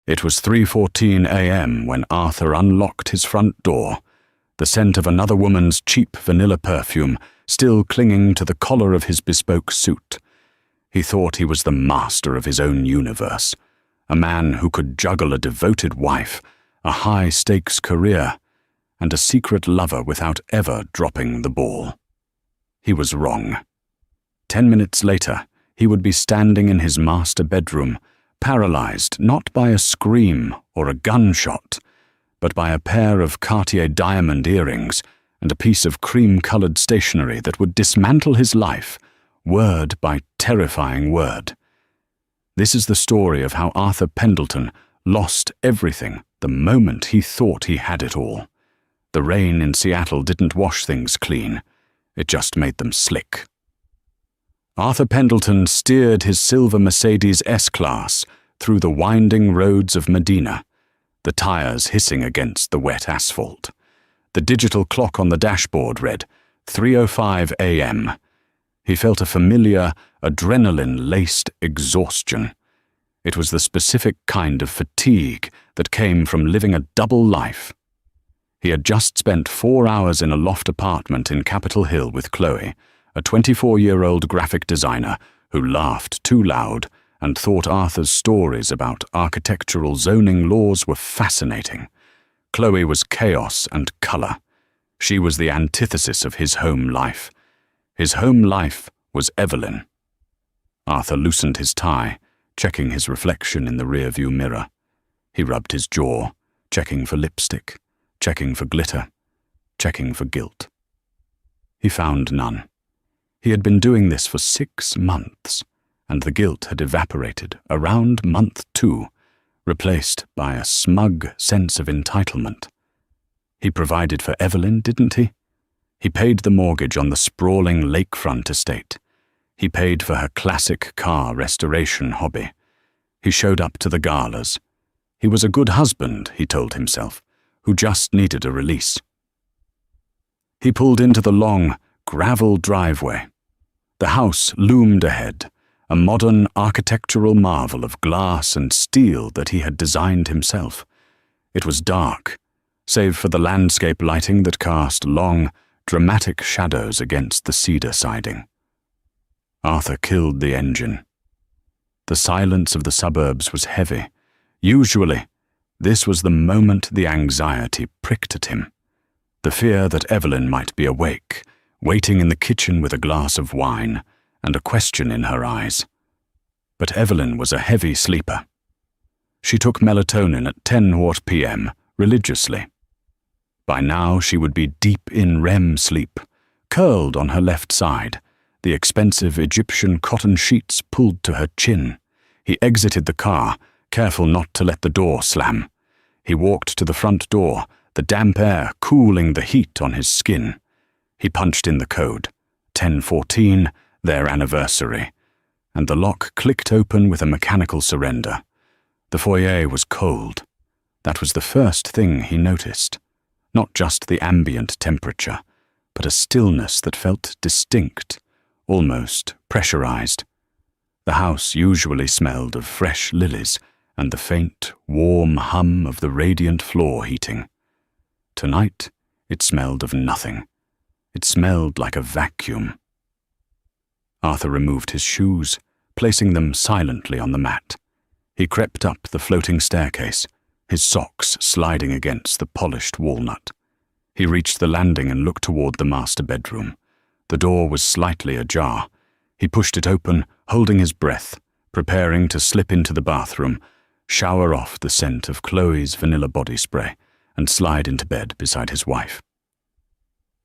It was 3:14 a.m. when Arthur unlocked his front door, the scent of another woman's cheap vanilla perfume still clinging to the collar of his bespoke suit. He thought he was the master of his own universe, a man who could juggle a devoted wife, a high-stakes career, and a secret lover without ever dropping the ball. He was wrong. 10 minutes later, he would be standing in his master bedroom, paralyzed not by a scream or a gunshot, but by a pair of Cartier diamond earrings and a piece of cream-colored stationery that would dismantle his life, word by terrifying word. This is the story of how Arthur Pendleton lost everything the moment he thought he had it all. The rain in Seattle didn't wash things clean. It just made them slick. Arthur Pendleton steered his silver Mercedes S-Class through the winding roads of Medina, the tires hissing against the wet asphalt. The digital clock on the dashboard read 3:05 a.m. He felt a familiar, adrenaline-laced exhaustion. It was the specific kind of fatigue that came from living a double life. He had just spent 4 hours in a loft apartment in Capitol Hill with Chloe, a 24-year-old graphic designer who laughed too loud and thought Arthur's stories about architectural zoning laws were fascinating. Chloe was chaos and color. She was the antithesis of his home life. His home life was Evelyn. Arthur loosened his tie, checking his reflection in the rearview mirror. He rubbed his jaw, checking for lipstick, checking for glitter, checking for guilt. He found none. He had been doing this for 6 months, and the guilt had evaporated around month 2, replaced by a smug sense of entitlement. He provided for Evelyn, didn't he? He paid the mortgage on the sprawling lakefront estate. He paid for her classic car restoration hobby. He showed up to the galas. He was a good husband, he told himself, who just needed a release. He pulled into the long, gravel driveway. The house loomed ahead, a modern architectural marvel of glass and steel that he had designed himself. It was dark, save for the landscape lighting that cast long, dramatic shadows against the cedar siding. Arthur killed the engine. The silence of the suburbs was heavy. Usually, this was the moment the anxiety pricked at him. The fear that Evelyn might be awake, waiting in the kitchen with a glass of wine and a question in her eyes. But Evelyn was a heavy sleeper. She took melatonin at 10 p.m. religiously. By now she would be deep in REM sleep, curled on her left side, the expensive Egyptian cotton sheets pulled to her chin. He exited the car, careful not to let the door slam. He walked to the front door, the damp air cooling the heat on his skin. He punched in the code, 10:14, their anniversary, and the lock clicked open with a mechanical surrender. The foyer was cold. That was the first thing he noticed. Not just the ambient temperature, but a stillness that felt distinct, almost pressurized. The house usually smelled of fresh lilies and the faint, warm hum of the radiant floor heating. Tonight, it smelled of nothing. It smelled like a vacuum. Arthur removed his shoes, placing them silently on the mat. He crept up the floating staircase, his socks sliding against the polished walnut. He reached the landing and looked toward the master bedroom. The door was slightly ajar. He pushed it open, holding his breath, preparing to slip into the bathroom, shower off the scent of Chloe's vanilla body spray, and slide into bed beside his wife.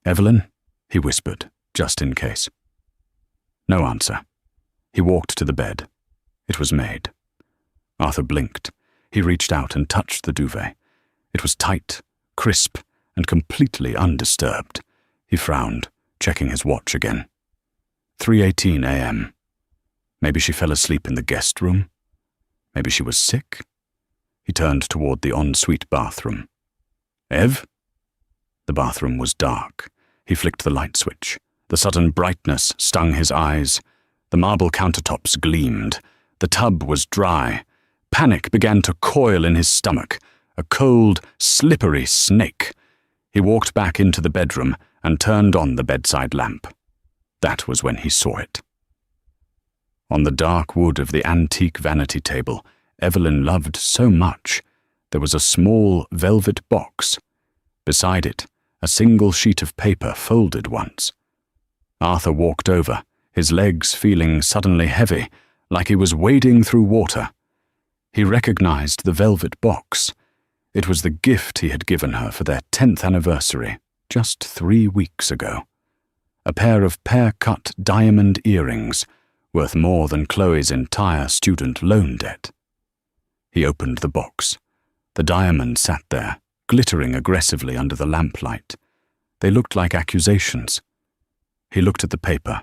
"Evelyn?" he whispered, just in case. No answer. He walked to the bed. It was made. Arthur blinked. He reached out and touched the duvet. It was tight, crisp, and completely undisturbed. He frowned, checking his watch again. 3:18 a.m. Maybe she fell asleep in the guest room. Maybe she was sick. He turned toward the ensuite bathroom. "Ev?" The bathroom was dark. He flicked the light switch. The sudden brightness stung his eyes. The marble countertops gleamed. The tub was dry, Panic began to coil in his stomach, a cold, slippery snake. He walked back into the bedroom and turned on the bedside lamp. That was when he saw it. On the dark wood of the antique vanity table Evelyn loved so much, there was a small velvet box. Beside it, a single sheet of paper folded once. Arthur walked over, his legs feeling suddenly heavy, like he was wading through water. He recognized the velvet box. It was the gift he had given her for their 10th anniversary, just 3 weeks ago. A pair of pear-cut diamond earrings, worth more than Chloe's entire student loan debt. He opened the box. The diamonds sat there, glittering aggressively under the lamplight. They looked like accusations. He looked at the paper.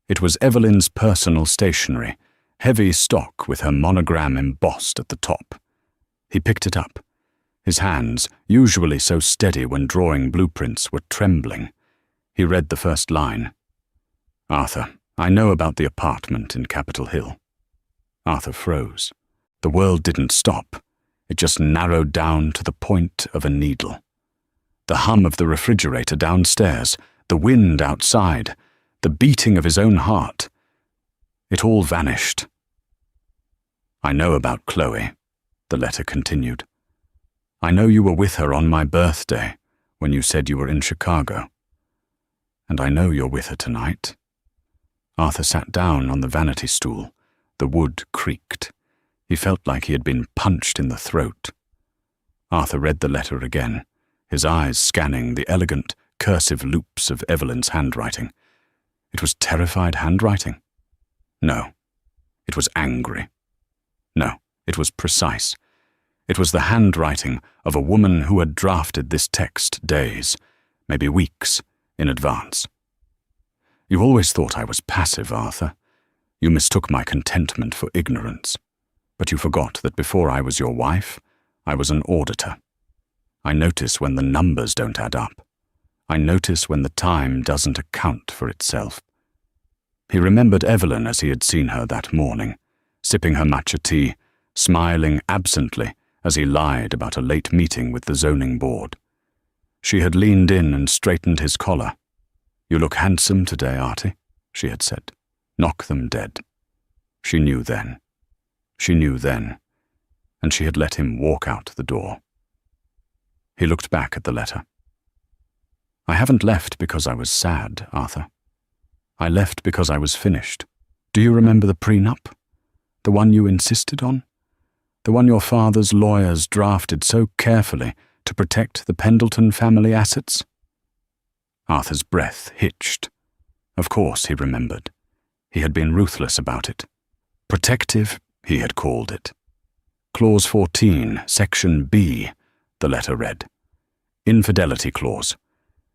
It was Evelyn's personal stationery, heavy stock with her monogram embossed at the top. He picked it up. His hands, usually so steady when drawing blueprints, were trembling. He read the first line. "Arthur, I know about the apartment in Capitol Hill." Arthur froze. The world didn't stop. It just narrowed down to the point of a needle. The hum of the refrigerator downstairs, the wind outside, the beating of his own heart. It all vanished. "I know about Chloe," the letter continued. "I know you were with her on my birthday, when you said you were in Chicago. And I know you're with her tonight." Arthur sat down on the vanity stool. The wood creaked. He felt like he had been punched in the throat. Arthur read the letter again, his eyes scanning the elegant, cursive loops of Evelyn's handwriting. It was terrified handwriting. No, it was angry. No, it was precise. It was the handwriting of a woman who had drafted this text days, maybe weeks, in advance. "You always thought I was passive, Arthur. You mistook my contentment for ignorance. But you forgot that before I was your wife, I was an auditor. I notice when the numbers don't add up. I notice when the time doesn't account for itself." He remembered Evelyn as he had seen her that morning, sipping her matcha tea, smiling absently as he lied about a late meeting with the zoning board. She had leaned in and straightened his collar. "You look handsome today, Artie," she had said. "Knock them dead." She knew then. She knew then, and she had let him walk out the door. He looked back at the letter. "I haven't left because I was sad, Arthur. I left because I was finished. Do you remember the prenup? The one you insisted on? The one your father's lawyers drafted so carefully to protect the Pendleton family assets?" Arthur's breath hitched. Of course he remembered. He had been ruthless about it. Protective, he had called it. Clause 14, Section B, the letter read. Infidelity clause.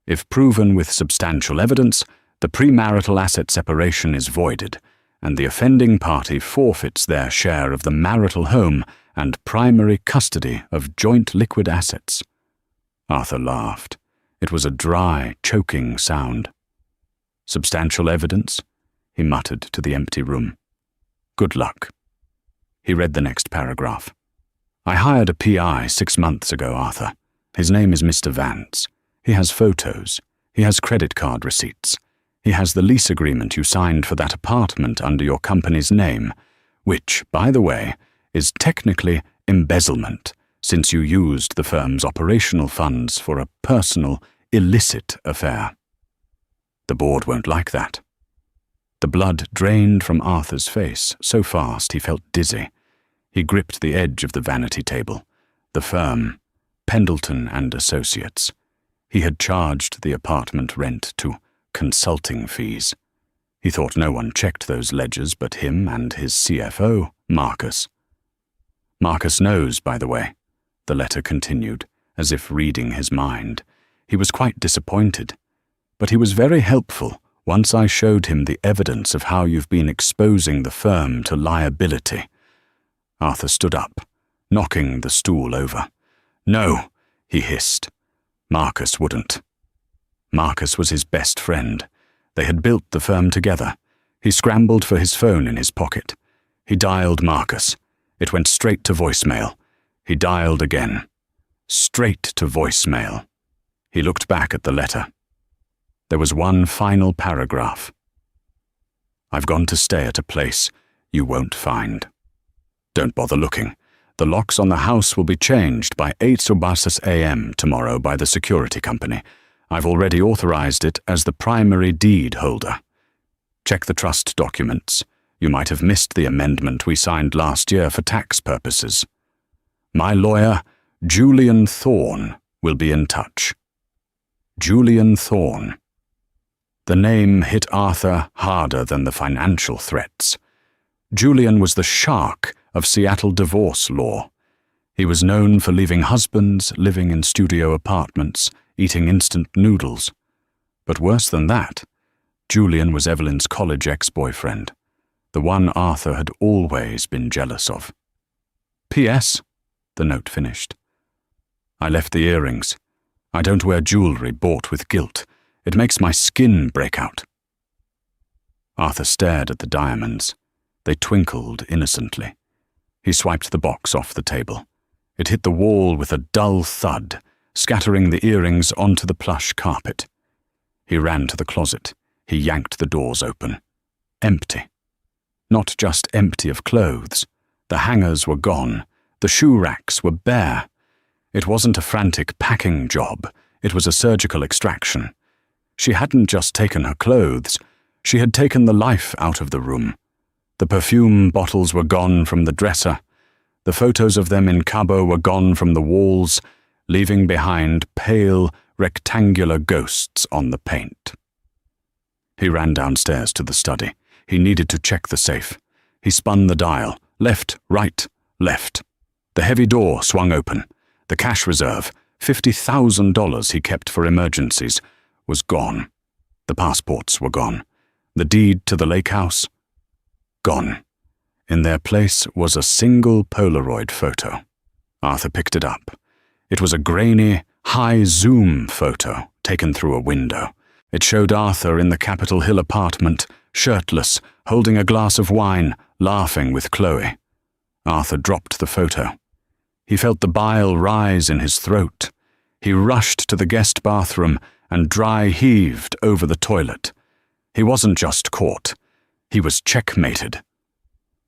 If proven with substantial evidence, the premarital asset separation is voided, and the offending party forfeits their share of the marital home and primary custody of joint liquid assets. Arthur laughed. It was a dry, choking sound. "Substantial evidence?" he muttered to the empty room. "Good luck." He read the next paragraph. "I hired a PI 6 months ago, Arthur. His name is Mr. Vance. He has photos. He has credit card receipts. He has the lease agreement you signed for that apartment under your company's name, which, by the way, is technically embezzlement, since you used the firm's operational funds for a personal, illicit affair. The board won't like that." The blood drained from Arthur's face so fast he felt dizzy. He gripped the edge of the vanity table. The firm, Pendleton and Associates. He had charged the apartment rent to consulting fees. He thought no one checked those ledgers but him and his CFO, Marcus. "Marcus knows, by the way," the letter continued, as if reading his mind. "He was quite disappointed. But he was very helpful once I showed him the evidence of how you've been exposing the firm to liability." Arthur stood up, knocking the stool over. "No," he hissed. Marcus wouldn't. Marcus was his best friend. They had built the firm together. He scrambled for his phone in his pocket. He dialed Marcus. It went straight to voicemail. He dialed again. Straight to voicemail. He looked back at the letter. There was one final paragraph. I've gone to stay at a place you won't find. Don't bother looking. The locks on the house will be changed by 8 a.m. tomorrow by the security company. I've already authorized it as the primary deed holder. Check the trust documents. You might have missed the amendment we signed last year for tax purposes. My lawyer, Julian Thorne, will be in touch. Julian Thorne. The name hit Arthur harder than the financial threats. Julian was the shark of Seattle divorce law. He was known for leaving husbands living in studio apartments, eating instant noodles. But worse than that, Julian was Evelyn's college ex-boyfriend, the one Arthur had always been jealous of. P.S., the note finished. I left the earrings. I don't wear jewelry bought with guilt. It makes my skin break out. Arthur stared at the diamonds. They twinkled innocently. He swiped the box off the table. It hit the wall with a dull thud, scattering the earrings onto the plush carpet. He ran to the closet. He yanked the doors open. Empty. Not just empty of clothes. The hangers were gone. The shoe racks were bare. It wasn't a frantic packing job. It was a surgical extraction. She hadn't just taken her clothes. She had taken the life out of the room. The perfume bottles were gone from the dresser. The photos of them in Cabo were gone from the walls, leaving behind pale, rectangular ghosts on the paint. He ran downstairs to the study. He needed to check the safe. He spun the dial. Left, right, left. The heavy door swung open. The cash reserve, $50,000 he kept for emergencies, was gone. The passports were gone. The deed to the lake house, gone. In their place was a single Polaroid photo. Arthur picked it up. It was a grainy, high-zoom photo taken through a window. It showed Arthur in the Capitol Hill apartment, shirtless, holding a glass of wine, laughing with Chloe. Arthur dropped the photo. He felt the bile rise in his throat. He rushed to the guest bathroom and dry heaved over the toilet. He wasn't just caught. He was checkmated.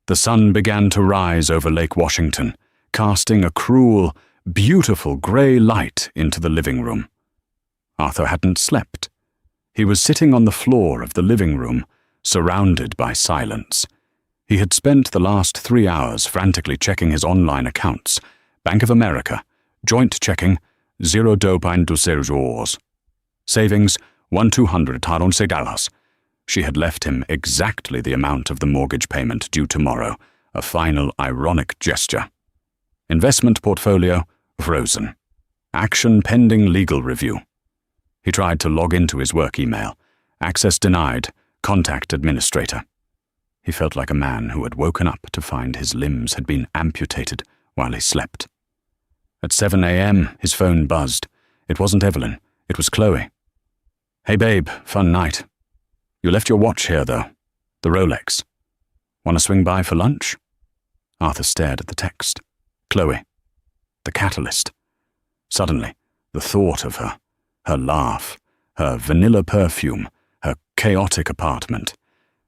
The sun began to rise over Lake Washington, casting a cruel, beautiful grey light into the living room. Arthur hadn't slept. He was sitting on the floor of the living room, surrounded by silence. He had spent the last 3 hours frantically checking his online accounts. Bank of America, joint checking, $0.2. Savings, $1,200. She had left him exactly the amount of the mortgage payment due tomorrow, a final ironic gesture. Investment portfolio, frozen. Action pending legal review. He tried to log into his work email. Access denied. Contact administrator. He felt like a man who had woken up to find his limbs had been amputated while he slept. At 7 a.m., his phone buzzed. It wasn't Evelyn. It was Chloe. Hey babe, fun night. You left your watch here, though. The Rolex. Want to swing by for lunch? Arthur stared at the text. Chloe. The catalyst. Suddenly, the thought of her, her laugh, her vanilla perfume, her chaotic apartment,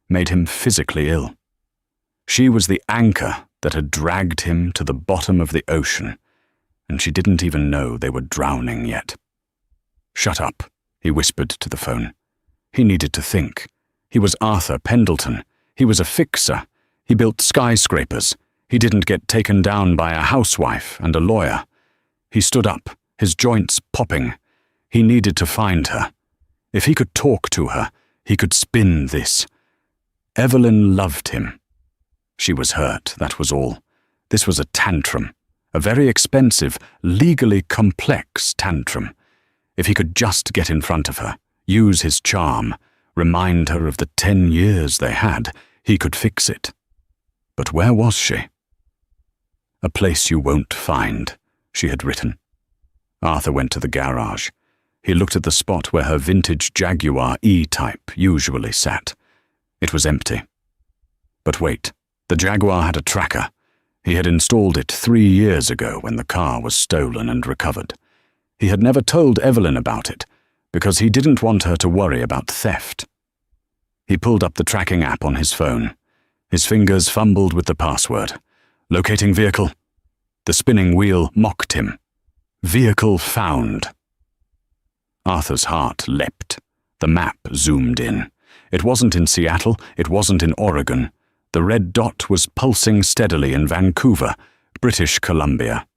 made him physically ill. She was the anchor that had dragged him to the bottom of the ocean, and she didn't even know they were drowning yet. Shut up, he whispered to the phone. He needed to think. He was Arthur Pendleton. He was a fixer. He built skyscrapers. He didn't get taken down by a housewife and a lawyer. He stood up, his joints popping. He needed to find her. If he could talk to her, he could spin this. Evelyn loved him. She was hurt, that was all. This was a tantrum. A very expensive, legally complex tantrum. If he could just get in front of her, use his charm, remind her of the 10 years they had, he could fix it. But where was she? A place you won't find, she had written. Arthur went to the garage. He looked at the spot where her vintage Jaguar E-Type usually sat. It was empty. But wait, the Jaguar had a tracker. He had installed it 3 years ago when the car was stolen and recovered. He had never told Evelyn about it, because he didn't want her to worry about theft. He pulled up the tracking app on his phone. His fingers fumbled with the password. Locating vehicle. The spinning wheel mocked him. Vehicle found. Arthur's heart leapt. The map zoomed in. It wasn't in Seattle, it wasn't in Oregon. The red dot was pulsing steadily in Vancouver, British Columbia.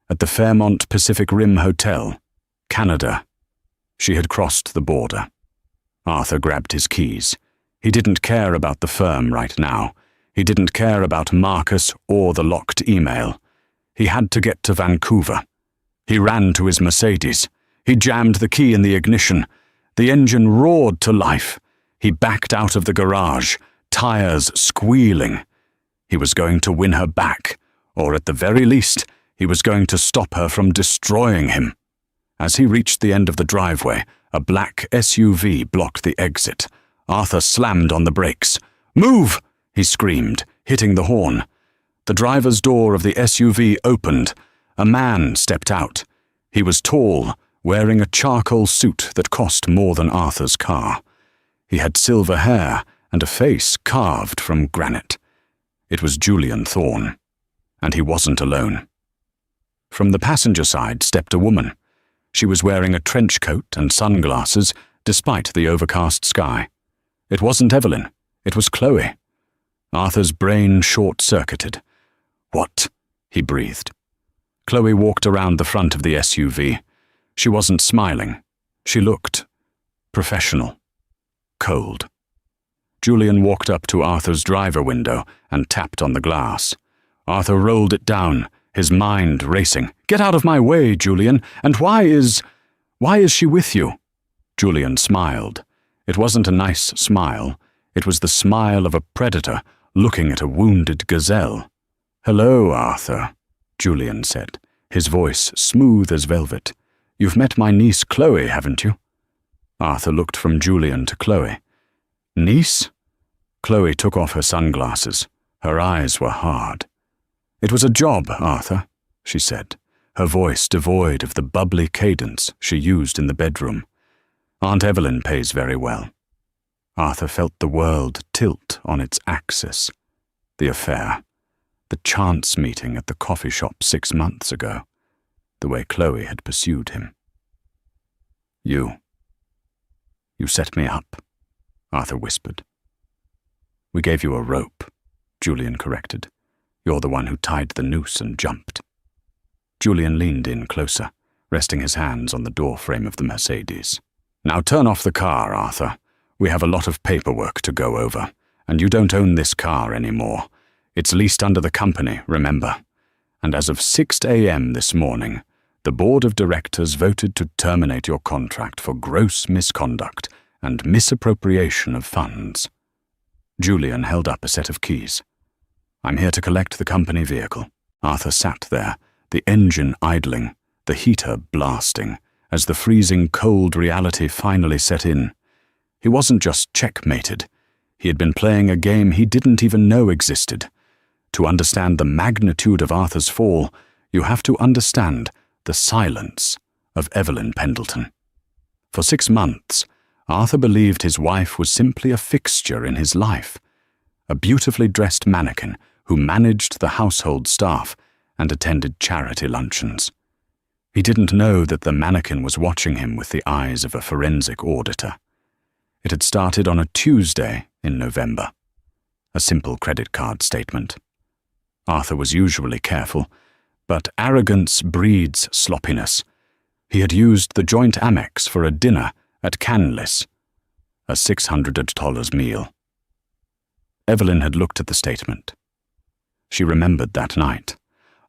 At the Fairmont Pacific Rim Hotel, Canada. She had crossed the border. Arthur grabbed his keys. He didn't care about the firm right now. He didn't care about Marcus or the locked email. He had to get to Vancouver. He ran to his Mercedes. He jammed the key in the ignition. The engine roared to life. He backed out of the garage, tires squealing. He was going to win her back, or at the very least, he was going to stop her from destroying him. As he reached the end of the driveway, a black SUV blocked the exit. Arthur slammed on the brakes. "Move!" he screamed, hitting the horn. The driver's door of the SUV opened. A man stepped out. He was tall, wearing a charcoal suit that cost more than Arthur's car. He had silver hair and a face carved from granite. It was Julian Thorne, and he wasn't alone. From the passenger side stepped a woman. She was wearing a trench coat and sunglasses, despite the overcast sky. It wasn't Evelyn. It was Chloe. Arthur's brain short-circuited. "What?" he breathed. Chloe walked around the front of the SUV. She wasn't smiling. She looked professional, cold. Julian walked up to Arthur's driver window and tapped on the glass. Arthur rolled it down, his mind racing. "Get out of my way, Julian, and why is she with you?" Julian smiled. It wasn't a nice smile. It was the smile of a predator looking at a wounded gazelle. "Hello, Arthur," Julian said, his voice smooth as velvet. "You've met my niece Chloe, haven't you?" Arthur looked from Julian to Chloe. "Niece?" Chloe took off her sunglasses. Her eyes were hard. "It was a job, Arthur," she said, her voice devoid of the bubbly cadence she used in the bedroom. "Aunt Evelyn pays very well." Arthur felt the world tilt on its axis. The affair. The chance meeting at the coffee shop 6 months ago. The way Chloe had pursued him. You set me up," Arthur whispered. "We gave you a rope," Julian corrected. "You're the one who tied the noose and jumped." Julian leaned in closer, resting his hands on the doorframe of the Mercedes. "Now turn off the car, Arthur. We have a lot of paperwork to go over, and you don't own this car anymore. It's leased under the company, remember. And as of 6 a.m. this morning, the board of directors voted to terminate your contract for gross misconduct and misappropriation of funds." Julian held up a set of keys. "I'm here to collect the company vehicle." Arthur sat there, the engine idling, the heater blasting, as the freezing cold reality finally set in. He wasn't just checkmated. He had been playing a game he didn't even know existed. To understand the magnitude of Arthur's fall, you have to understand the silence of Evelyn Pendleton. For 6 months, Arthur believed his wife was simply a fixture in his life, a beautifully dressed mannequin who managed the household staff and attended charity luncheons. He didn't know that the mannequin was watching him with the eyes of a forensic auditor. It had started on a Tuesday in November. A simple credit card statement. Arthur was usually careful, but arrogance breeds sloppiness. He had used the joint Amex for a dinner at Canlis, a $600 meal. Evelyn had looked at the statement. She remembered that night.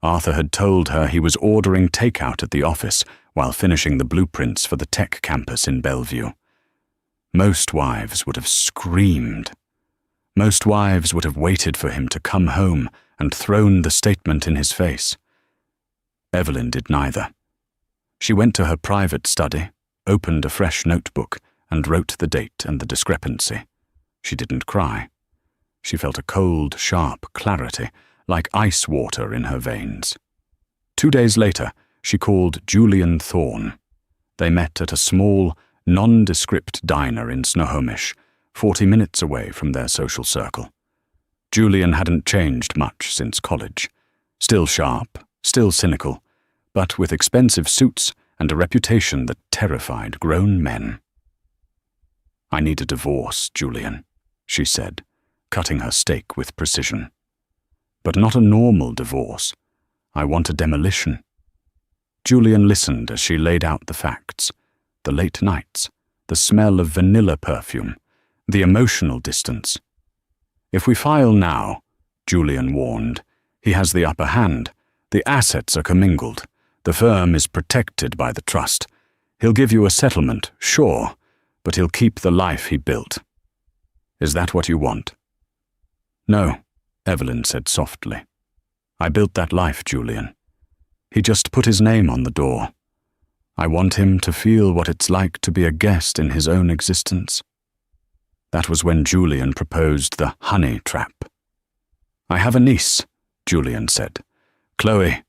Arthur had told her he was ordering takeout at the office while finishing the blueprints for the tech campus in Bellevue. Most wives would have screamed. Most wives would have waited for him to come home and thrown the statement in his face. Evelyn did neither. She went to her private study, opened a fresh notebook, and wrote the date and the discrepancy. She didn't cry. She felt a cold, sharp clarity, like ice water in her veins. 2 days later, she called Julian Thorne. They met at a small, nondescript diner in Snohomish, 40 minutes away from their social circle. Julian hadn't changed much since college. Still sharp, still cynical, but with expensive suits and a reputation that terrified grown men. "I need a divorce, Julian," she said, cutting her steak with precision. "But not a normal divorce. I want a demolition." Julian listened as she laid out the facts: the late nights, the smell of vanilla perfume, the emotional distance. "If we file now," Julian warned, "he has the upper hand. The assets are commingled. The firm is protected by the trust. He'll give you a settlement, sure, but he'll keep the life he built. Is that what you want?" "No," Evelyn said softly. "I built that life, Julian. He just put his name on the door. I want him to feel what it's like to be a guest in his own existence." That was when Julian proposed the honey trap. "I have a niece," Julian said. "Chloe.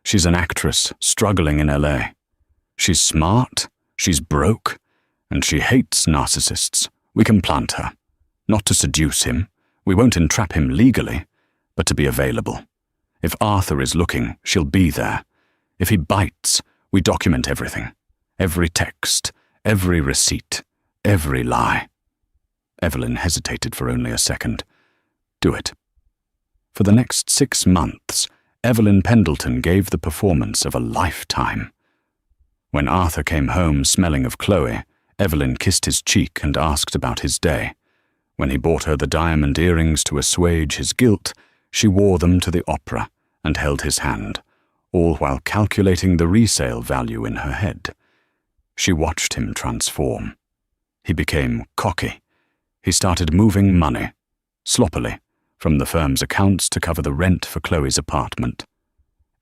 She's an actress struggling in LA. She's smart, she's broke, and she hates narcissists. We can plant her. Not to seduce him. We won't entrap him legally, but to be available. If Arthur is looking, she'll be there. If he bites, we document everything. Every text, every receipt, every lie." Evelyn hesitated for only a second. "Do it." For the next 6 months, Evelyn Pendleton gave the performance of a lifetime. When Arthur came home smelling of Chloe, Evelyn kissed his cheek and asked about his day. When he bought her the diamond earrings to assuage his guilt, she wore them to the opera and held his hand, all while calculating the resale value in her head. She watched him transform. He became cocky. He started moving money, sloppily, from the firm's accounts to cover the rent for Chloe's apartment.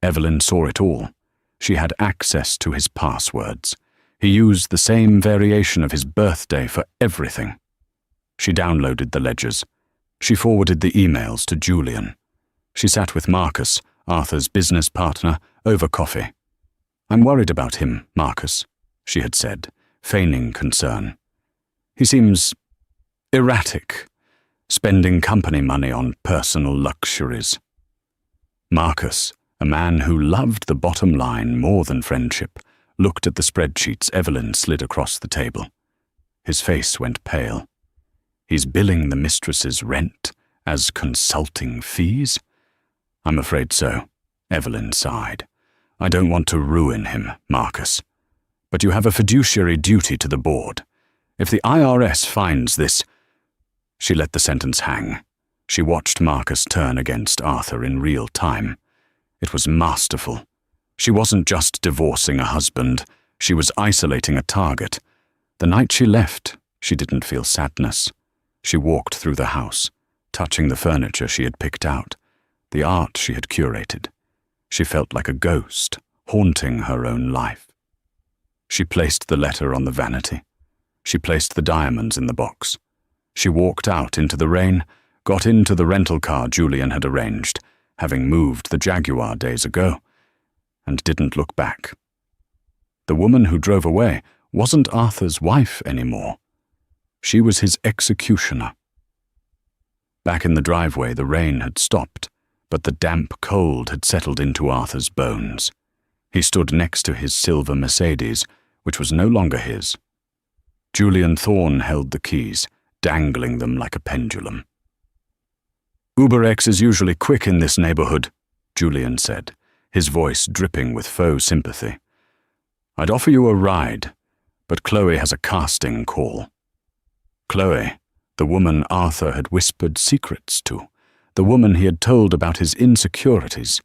Evelyn saw it all. She had access to his passwords. He used the same variation of his birthday for everything. She downloaded the ledgers. She forwarded the emails to Julian. She sat with Marcus, Arthur's business partner, over coffee. "I'm worried about him, Marcus," she had said, feigning concern. "He seems erratic, spending company money on personal luxuries." Marcus, a man who loved the bottom line more than friendship, looked at the spreadsheets Evelyn slid across the table. His face went pale. "He's billing the mistress's rent as consulting fees?" "I'm afraid so," Evelyn sighed. "I don't want to ruin him, Marcus. But you have a fiduciary duty to the board. If the IRS finds this—" She let the sentence hang. She watched Marcus turn against Arthur in real time. It was masterful. She wasn't just divorcing a husband, she was isolating a target. The night she left, she didn't feel sadness. She walked through the house, touching the furniture she had picked out, the art she had curated. She felt like a ghost, haunting her own life. She placed the letter on the vanity. She placed the diamonds in the box. She walked out into the rain, got into the rental car Julian had arranged, having moved the Jaguar days ago, and didn't look back. The woman who drove away wasn't Arthur's wife anymore. She was his executioner. Back in the driveway, the rain had stopped, but the damp cold had settled into Arthur's bones. He stood next to his silver Mercedes, which was no longer his. Julian Thorne held the keys, dangling them like a pendulum. "UberX is usually quick in this neighborhood," Julian said, his voice dripping with faux sympathy. "I'd offer you a ride, but Chloe has a casting call." Chloe, the woman Arthur had whispered secrets to, the woman he had told about his insecurities,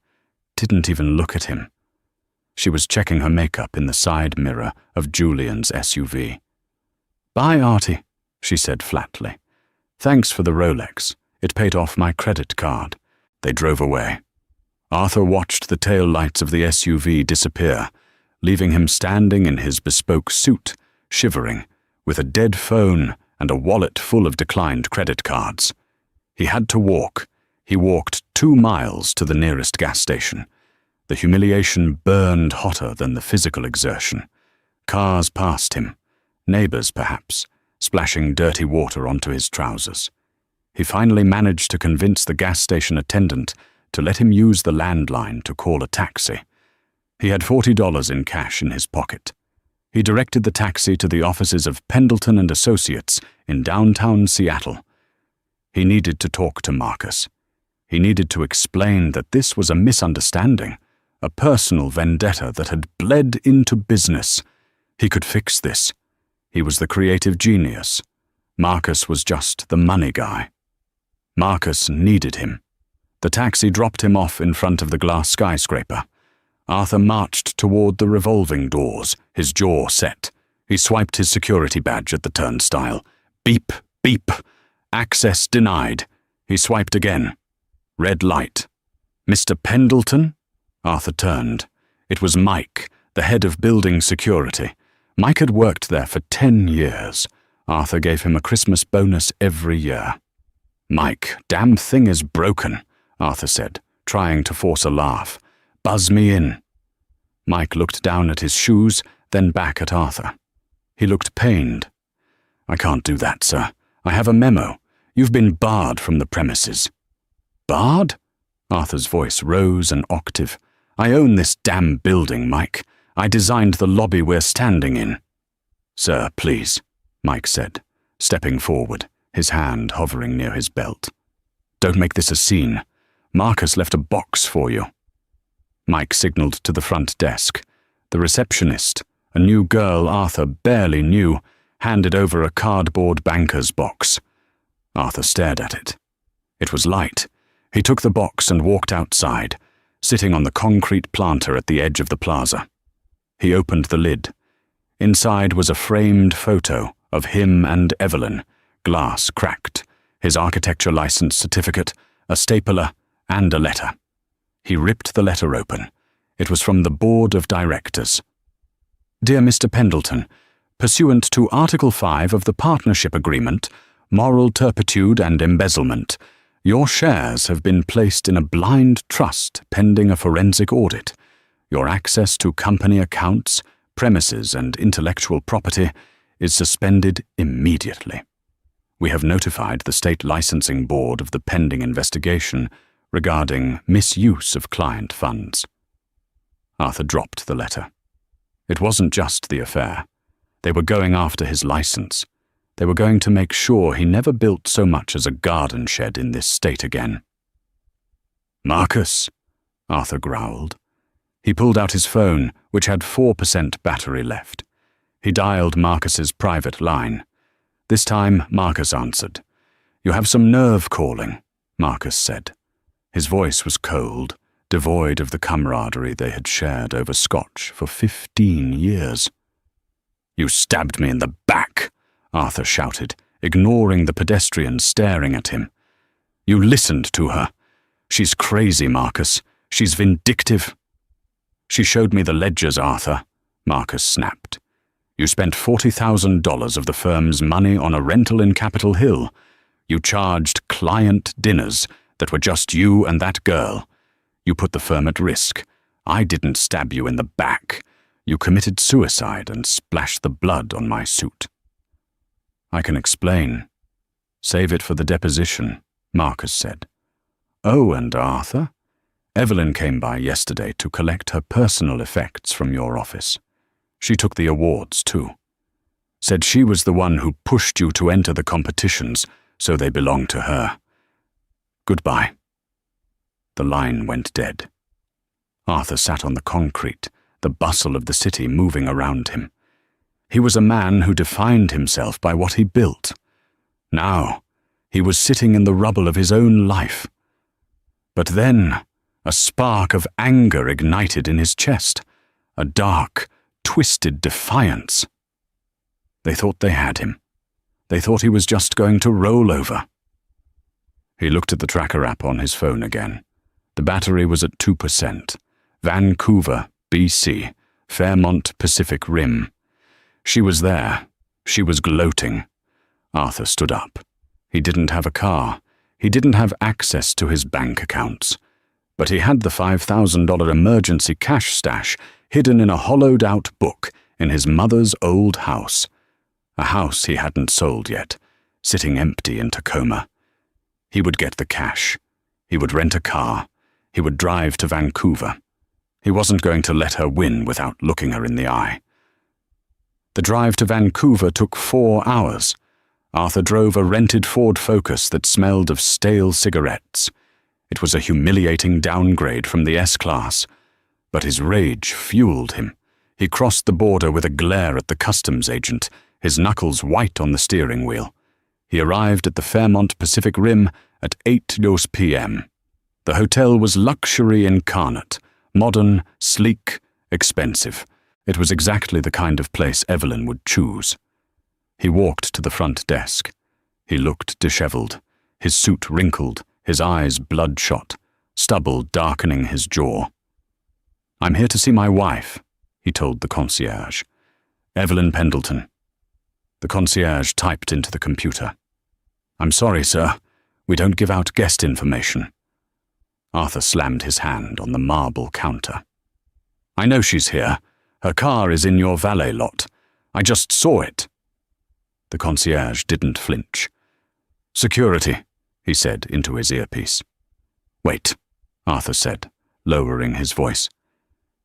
didn't even look at him. She was checking her makeup in the side mirror of Julian's SUV. "Bye, Artie," she said flatly. "Thanks for the Rolex. It paid off my credit card." They drove away. Arthur watched the tail lights of the SUV disappear, leaving him standing in his bespoke suit, shivering, with a dead phone and a wallet full of declined credit cards. He had to walk. He walked 2 miles to the nearest gas station. The humiliation burned hotter than the physical exertion. Cars passed him, neighbors perhaps, splashing dirty water onto his trousers. He finally managed to convince the gas station attendant to let him use the landline to call a taxi. He had $40 in cash in his pocket. He directed the taxi to the offices of Pendleton and Associates in downtown Seattle. He needed to talk to Marcus. He needed to explain that this was a misunderstanding, a personal vendetta that had bled into business. He could fix this. He was the creative genius. Marcus was just the money guy. Marcus needed him. The taxi dropped him off in front of the glass skyscraper. Arthur marched toward the revolving doors, his jaw set. He swiped his security badge at the turnstile. Beep, beep. Access denied. He swiped again. Red light. Mr. Pendleton? Arthur turned. It was Mike, the head of building security. Mike had worked there for 10 years. Arthur gave him a Christmas bonus every year. Mike, damn thing is broken, Arthur said, trying to force a laugh. Buzz me in. Mike looked down at his shoes, then back at Arthur. He looked pained. I can't do that, sir. I have a memo. You've been barred from the premises. Barred? Arthur's voice rose an octave. I own this damn building, Mike. I designed the lobby we're standing in. Sir, please, Mike said, stepping forward, his hand hovering near his belt. Don't make this a scene. Marcus left a box for you. Mike signaled to the front desk. The receptionist, a new girl Arthur barely knew, handed over a cardboard banker's box. Arthur stared at it. It was light. He took the box and walked outside, sitting on the concrete planter at the edge of the plaza. He opened the lid. Inside was a framed photo of him and Evelyn, glass cracked, his architecture license certificate, a stapler, and a letter. He ripped the letter open. It was from the board of directors. Dear Mr. Pendleton, pursuant to Article 5 of the Partnership Agreement, Moral Turpitude and Embezzlement, your shares have been placed in a blind trust pending a forensic audit. Your access to company accounts, premises, and intellectual property is suspended immediately. We have notified the State Licensing Board of the pending investigation regarding misuse of client funds. Arthur dropped the letter. It wasn't just the affair. They were going after his license. They were going to make sure he never built so much as a garden shed in this state again. Marcus, Arthur growled. He pulled out his phone, which had 4% battery left. He dialed Marcus's private line. This time, Marcus answered. You have some nerve calling, Marcus said. His voice was cold, devoid of the camaraderie they had shared over scotch for 15 years. You stabbed me in the back, Arthur shouted, ignoring the pedestrian staring at him. You listened to her. She's crazy, Marcus. She's vindictive. She showed me the ledgers, Arthur, Marcus snapped. You spent $40,000 of the firm's money on a rental in Capitol Hill. You charged client dinners that were just you and that girl. You put the firm at risk. I didn't stab you in the back. You committed suicide and splashed the blood on my suit. I can explain. Save it for the deposition, Marcus said. Oh, and Arthur? Evelyn came by yesterday to collect her personal effects from your office. She took the awards, too. Said she was the one who pushed you to enter the competitions, so they belong to her. Goodbye. The line went dead. Arthur sat on the concrete, the bustle of the city moving around him. He was a man who defined himself by what he built. Now, he was sitting in the rubble of his own life. But then, a spark of anger ignited in his chest, a dark, twisted defiance. They thought they had him. They thought he was just going to roll over. He looked at the tracker app on his phone again. The battery was at 2%. Vancouver, BC, Fairmont Pacific Rim. She was there. She was gloating. Arthur stood up. He didn't have a car. He didn't have access to his bank accounts, but he had the $5,000 emergency cash stash hidden in a hollowed-out book in his mother's old house, a house he hadn't sold yet, sitting empty in Tacoma. He would get the cash. He would rent a car. He would drive to Vancouver. He wasn't going to let her win without looking her in the eye. The drive to Vancouver took 4 hours. Arthur drove a rented Ford Focus that smelled of stale cigarettes. It was a humiliating downgrade from the S-Class, but his rage fueled him. He crossed the border with a glare at the customs agent, his knuckles white on the steering wheel. He arrived at the Fairmont Pacific Rim at 8 p.m. The hotel was luxury incarnate, modern, sleek, expensive. It was exactly the kind of place Evelyn would choose. He walked to the front desk. He looked disheveled, his suit wrinkled, his eyes bloodshot, stubble darkening his jaw. "I'm here to see my wife," he told the concierge. "Evelyn Pendleton." The concierge typed into the computer. "I'm sorry, sir. We don't give out guest information." Arthur slammed his hand on the marble counter. "I know she's here. Her car is in your valet lot. I just saw it." The concierge didn't flinch. "Security," he said into his earpiece. "Wait," Arthur said, lowering his voice.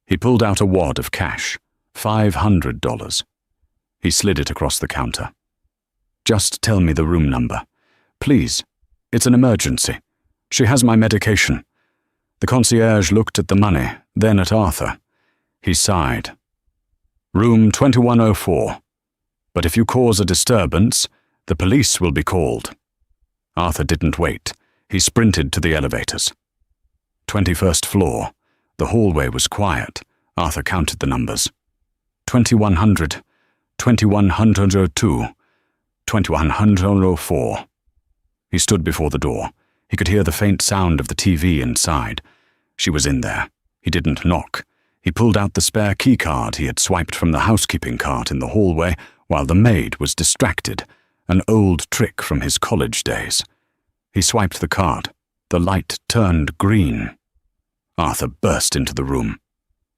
He pulled out a wad of cash, $500. He slid it across the counter. "Just tell me the room number. Please. It's an emergency. She has my medication." The concierge looked at the money, then at Arthur. He sighed. "Room 2104. But if you cause a disturbance, the police will be called." Arthur didn't wait. He sprinted to the elevators. 21st floor. The hallway was quiet. Arthur counted the numbers. 2100, 2102, 2104. He stood before the door. He could hear the faint sound of the TV inside. She was in there. He didn't knock. He pulled out the spare keycard he had swiped from the housekeeping cart in the hallway while the maid was distracted, an old trick from his college days. He swiped the card. The light turned green. Arthur burst into the room.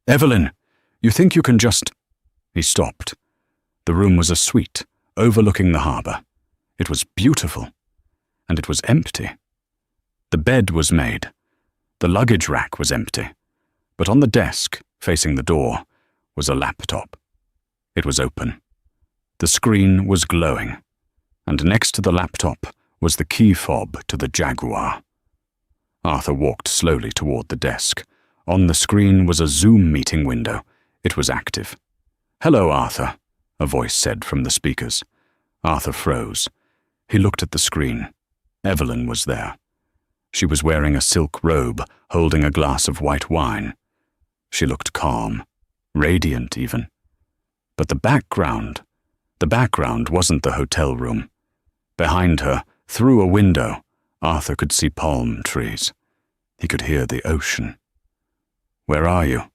"Evelyn, you think you can just—" He stopped. The room was a suite, overlooking the harbor. It was beautiful, and it was empty. The bed was made. The luggage rack was empty, but on the desk, facing the door, was a laptop. It was open. The screen was glowing, and next to the laptop was the key fob to the Jaguar. Arthur walked slowly toward the desk. On the screen was a Zoom meeting window. It was active. "Hello, Arthur," a voice said from the speakers. Arthur froze. He looked at the screen. Evelyn was there. She was wearing a silk robe, holding a glass of white wine. She looked calm, radiant even. But the background wasn't the hotel room. Behind her, through a window, Arthur could see palm trees. He could hear the ocean. "Where are you?"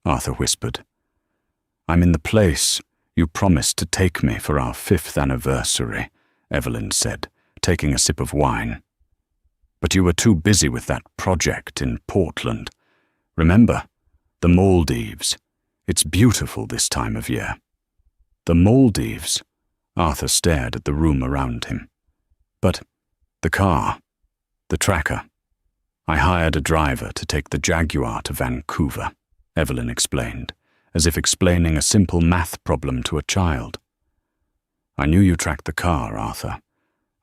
Arthur whispered. "I'm in the place you promised to take me for our 5th anniversary," Evelyn said, taking a sip of wine. "But you were too busy with that project in Portland. Remember, the Maldives. It's beautiful this time of year." "The Maldives?" Arthur stared at the room around him. "But the car, the tracker. I hired a driver to take the Jaguar to Vancouver," Evelyn explained, as if explaining a simple math problem to a child. "I knew you tracked the car, Arthur.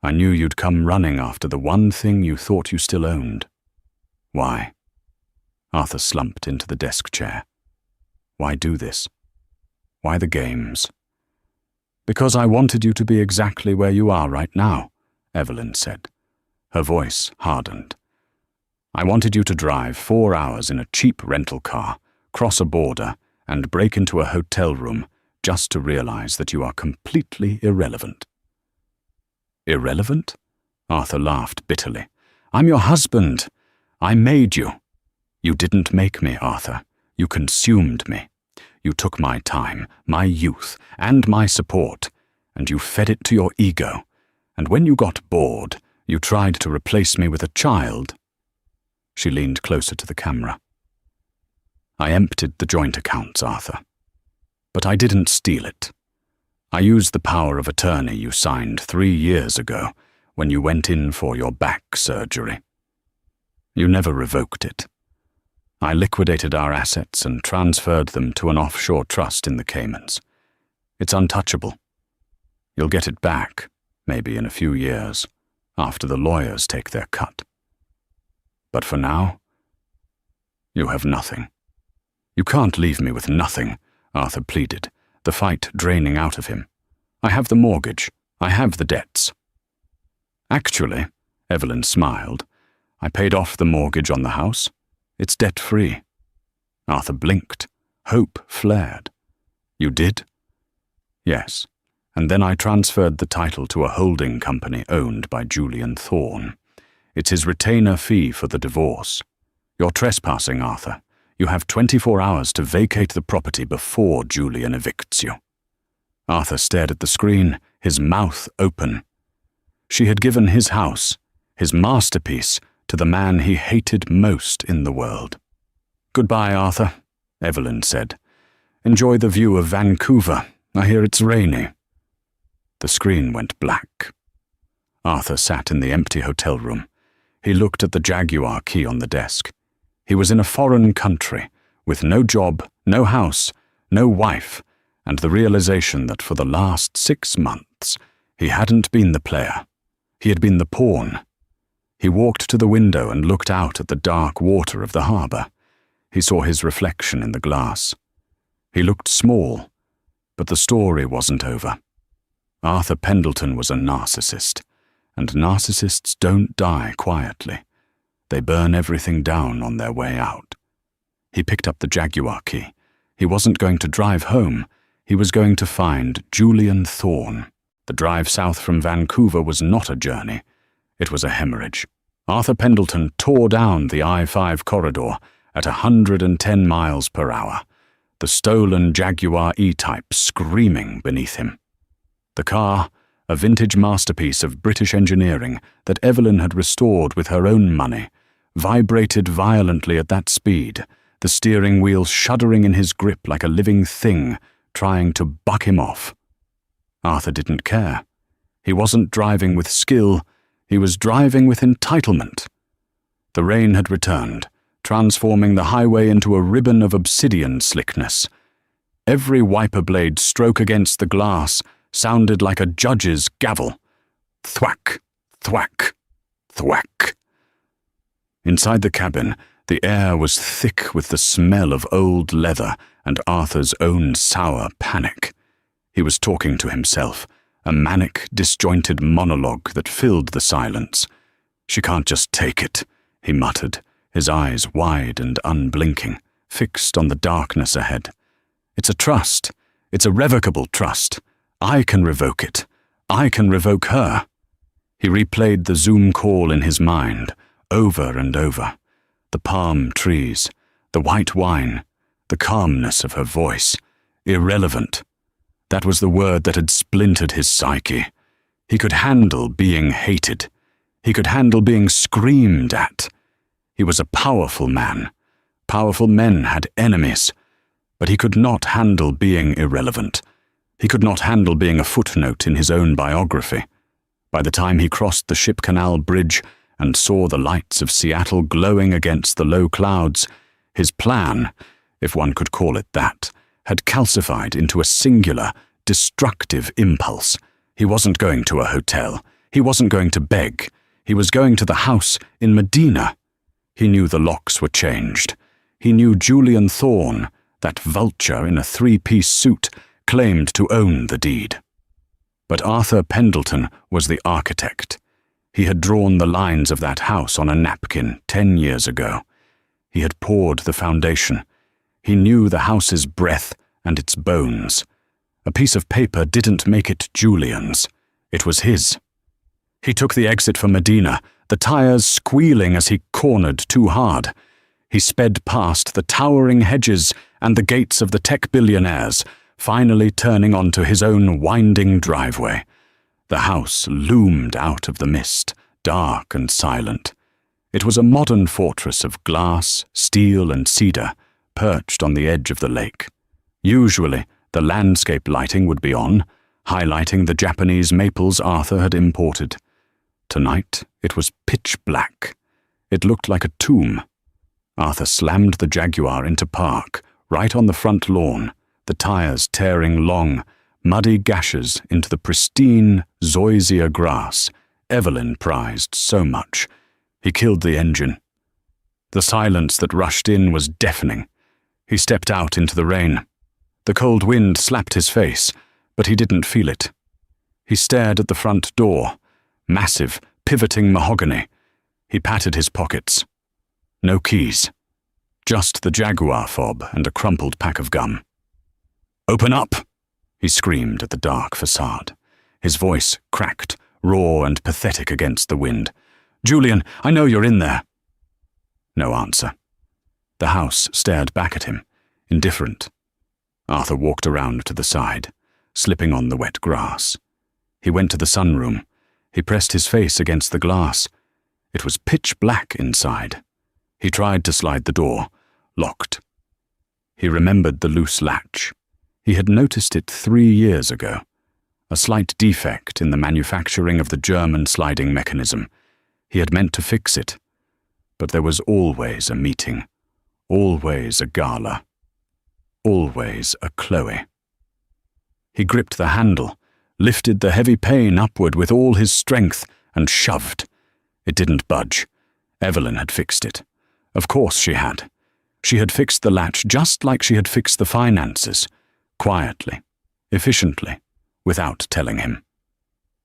I knew you'd come running after the one thing you thought you still owned." "Why?" Arthur slumped into the desk chair. "Why do this? Why the games?" "Because I wanted you to be exactly where you are right now," Evelyn said. Her voice hardened. "I wanted you to drive 4 hours in a cheap rental car, cross a border, and break into a hotel room just to realize that you are completely irrelevant." "Irrelevant?" Arthur laughed bitterly. "I'm your husband. I made you." "You didn't make me, Arthur. You consumed me. You took my time, my youth, and my support, and you fed it to your ego. And when you got bored, You tried to replace me with a child." She leaned closer to the camera. "I emptied the joint accounts, Arthur. But I didn't steal it. I used the power of attorney you signed 3 years ago when you went in for your back surgery. You never revoked it. I liquidated our assets and transferred them to an offshore trust in the Caymans. It's untouchable. You'll get it back, maybe in a few years, after the lawyers take their cut. But for now, you have nothing." "You can't leave me with nothing," Arthur pleaded, the fight draining out of him. "I have the mortgage. I have the debts." "Actually," Evelyn smiled, "I paid off the mortgage on the house. It's debt-free." Arthur blinked. Hope flared. "You did?" "Yes, and then I transferred the title to a holding company owned by Julian Thorne. It's his retainer fee for the divorce. You're trespassing, Arthur. You have 24 hours to vacate the property before Julian evicts you." Arthur stared at the screen, his mouth open. She had given his house, his masterpiece, to the man he hated most in the world. "Goodbye, Arthur," Evelyn said. "Enjoy the view of Vancouver. I hear it's rainy." The screen went black. Arthur sat in the empty hotel room. He looked at the Jaguar key on the desk. He was in a foreign country, with no job, no house, no wife, and the realization that for the last 6 months he hadn't been the player. He had been the pawn. He walked to the window and looked out at the dark water of the harbour. He saw his reflection in the glass. He looked small, but the story wasn't over. Arthur Pendleton was a narcissist, and narcissists don't die quietly. They burn everything down on their way out. He picked up the Jaguar key. He wasn't going to drive home. He was going to find Julian Thorne. The drive south from Vancouver was not a journey. It was a hemorrhage. Arthur Pendleton tore down the I-5 corridor at 110 miles per hour, the stolen Jaguar E-Type screaming beneath him. The car, a vintage masterpiece of British engineering that Evelyn had restored with her own money, vibrated violently at that speed, the steering wheel shuddering in his grip like a living thing trying to buck him off. Arthur didn't care. He wasn't driving with skill, he was driving with entitlement. The rain had returned, transforming the highway into a ribbon of obsidian slickness. Every wiper blade stroke against the glass sounded like a judge's gavel. Thwack, thwack, thwack. Inside the cabin, the air was thick with the smell of old leather and Arthur's own sour panic. He was talking to himself, a manic, disjointed monologue that filled the silence. "She can't just take it," he muttered, his eyes wide and unblinking, fixed on the darkness ahead. "It's a trust. It's a revocable trust. I can revoke it. I can revoke her." He replayed the Zoom call in his mind, over and over. The palm trees, the white wine, the calmness of her voice. Irrelevant. That was the word that had splintered his psyche. He could handle being hated. He could handle being screamed at. He was a powerful man. Powerful men had enemies. But he could not handle being irrelevant. He could not handle being a footnote in his own biography. By the time he crossed the Ship Canal Bridge and saw the lights of Seattle glowing against the low clouds, his plan, if one could call it that, had calcified into a singular, destructive impulse. He wasn't going to a hotel. He wasn't going to beg. He was going to the house in Medina. He knew the locks were changed. He knew Julian Thorne, that vulture in a 3-piece suit, claimed to own the deed. But Arthur Pendleton was the architect. He had drawn the lines of that house on a napkin 10 years ago. He had poured the foundation. He knew the house's breadth and its bones. A piece of paper didn't make it Julian's. It was his. He took the exit for Medina, the tires squealing as he cornered too hard. He sped past the towering hedges and the gates of the tech billionaires, finally turning onto his own winding driveway. The house loomed out of the mist, dark and silent. It was a modern fortress of glass, steel, and cedar, perched on the edge of the lake. Usually, the landscape lighting would be on, highlighting the Japanese maples Arthur had imported. Tonight, it was pitch black. It looked like a tomb. Arthur slammed the Jaguar into park, right on the front lawn, the tires tearing long, muddy gashes into the pristine zoysia grass Evelyn prized so much. He killed the engine. The silence that rushed in was deafening. He stepped out into the rain. The cold wind slapped his face, but he didn't feel it. He stared at the front door, massive, pivoting mahogany. He patted his pockets. No keys. Just the Jaguar fob and a crumpled pack of gum. "Open up!" he screamed at the dark facade. His voice cracked, raw and pathetic against the wind. "Julian, I know you're in there." No answer. The house stared back at him, indifferent. Arthur walked around to the side, slipping on the wet grass. He went to the sunroom. He pressed his face against the glass. It was pitch black inside. He tried to slide the door, locked. He remembered the loose latch. He had noticed it 3 years ago. A slight defect in the manufacturing of the German sliding mechanism. He had meant to fix it. But there was always a meeting, always a gala, always a Chloe. He gripped the handle, lifted the heavy pane upward with all his strength, and shoved. It didn't budge. Evelyn had fixed it. Of course she had. She had fixed the latch just like she had fixed the finances, quietly, efficiently, without telling him.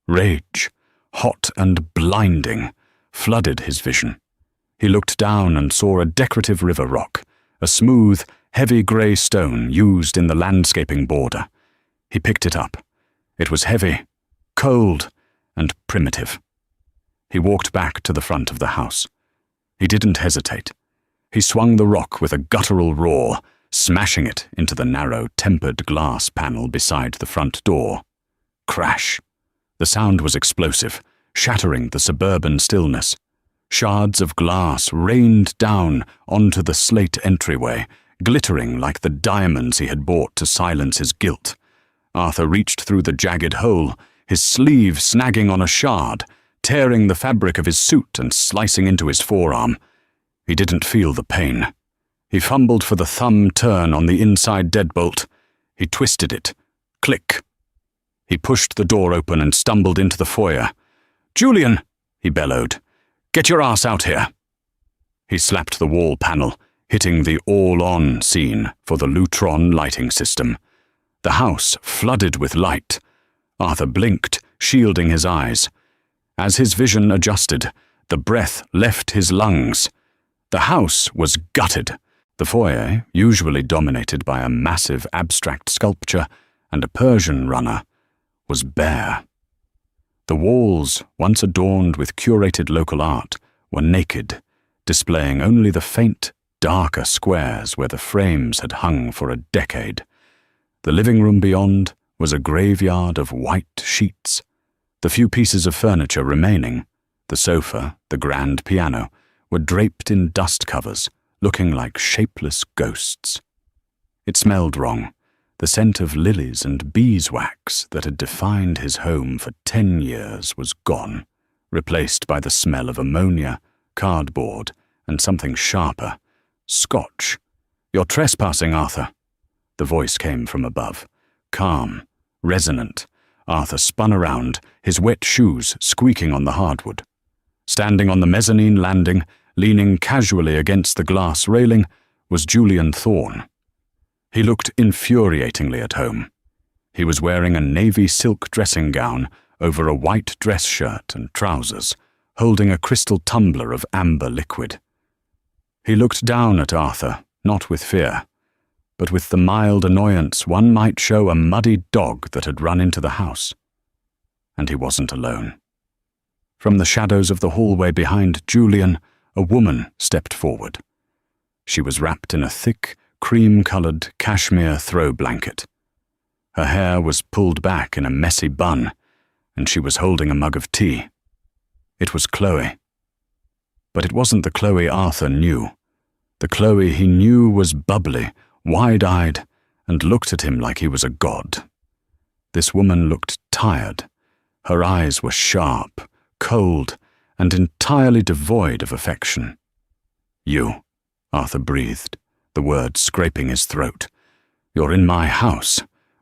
Rage, hot and blinding, flooded his vision. He looked down and saw a decorative river rock, a smooth, heavy grey stone used in the landscaping border. He picked it up. It was heavy, cold, and primitive. He walked back to the front of the house. He didn't hesitate. He swung the rock with a guttural roar, smashing it into the narrow, tempered glass panel beside the front door. Crash. The sound was explosive, shattering the suburban stillness. Shards of glass rained down onto the slate entryway, glittering like the diamonds he had bought to silence his guilt. Arthur reached through the jagged hole, his sleeve snagging on a shard, tearing the fabric of his suit and slicing into his forearm. He didn't feel the pain. He fumbled for the thumb turn on the inside deadbolt. He twisted it. Click. He pushed the door open and stumbled into the foyer. "Julian!" he bellowed. "Get your ass out here!" He slapped the wall panel, hitting the all-on scene for the Lutron lighting system. The house flooded with light. Arthur blinked, shielding his eyes. As his vision adjusted, the breath left his lungs. The house was gutted. The foyer, usually dominated by a massive abstract sculpture and a Persian runner, was bare. The walls, once adorned with curated local art, were naked, displaying only the faint, darker squares where the frames had hung for a decade. The living room beyond was a graveyard of white sheets. The few pieces of furniture remaining, the sofa, the grand piano, were draped in dust covers, looking like shapeless ghosts. It smelled wrong. The scent of lilies and beeswax that had defined his home for 10 years was gone, replaced by the smell of ammonia, cardboard, and something sharper. Scotch. "You're trespassing, Arthur." The voice came from above, calm, resonant. Arthur spun around, his wet shoes squeaking on the hardwood. Standing on the mezzanine landing, leaning casually against the glass railing, was Julian Thorne. He looked infuriatingly at home. He was wearing a navy silk dressing gown over a white dress shirt and trousers, holding a crystal tumbler of amber liquid. He looked down at Arthur, not with fear, but with the mild annoyance one might show a muddy dog that had run into the house. And he wasn't alone. From the shadows of the hallway behind Julian, a woman stepped forward. She was wrapped in a thick, cream-colored cashmere throw blanket. Her hair was pulled back in a messy bun, and she was holding a mug of tea. It was Chloe. But it wasn't the Chloe Arthur knew. The Chloe he knew was bubbly, wide-eyed, and looked at him like he was a god. This woman looked tired. Her eyes were sharp, cold, and entirely devoid of affection. "You," Arthur breathed, the words scraping his throat. "You're in my house,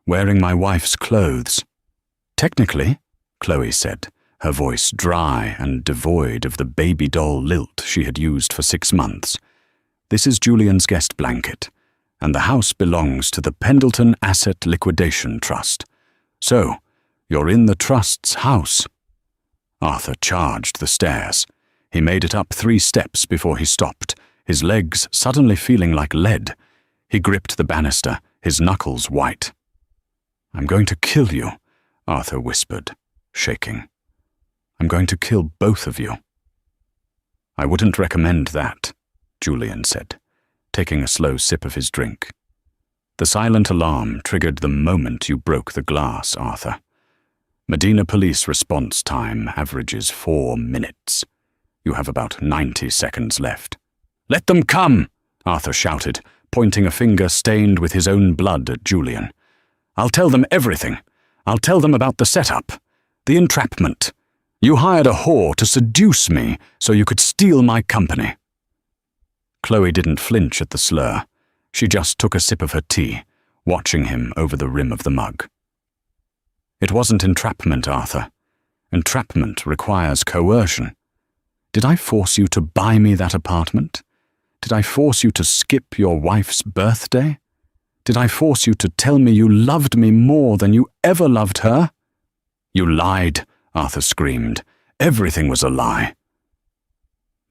wearing my wife's clothes." "Technically," Chloe said, her voice dry and devoid of the baby doll lilt she had used for 6 months. "This is Julian's guest blanket, and the house belongs to the Pendleton Asset Liquidation Trust. So, you're in the Trust's house." Arthur charged the stairs. He made it up 3 steps before he stopped, his legs suddenly feeling like lead. He gripped the banister, his knuckles white. "I'm going to kill you," Arthur whispered, shaking. "I'm going to kill both of you." "I wouldn't recommend that," Julian said, taking a slow sip of his drink. "The silent alarm triggered the moment you broke the glass, Arthur. Medina police response time averages 4 minutes. You have about 90 seconds left." "Let them come!" Arthur shouted, pointing a finger stained with his own blood at Julian. "I'll tell them everything. I'll tell them about the setup, the entrapment. You hired a whore to seduce me so you could steal my company." Chloe didn't flinch at the slur. She just took a sip of her tea, watching him over the rim of the mug. "It wasn't entrapment, Arthur. Entrapment requires coercion. Did I force you to buy me that apartment? Did I force you to skip your wife's birthday? Did I force you to tell me you loved me more than you ever loved her?" "You lied," Arthur screamed. "Everything was a lie."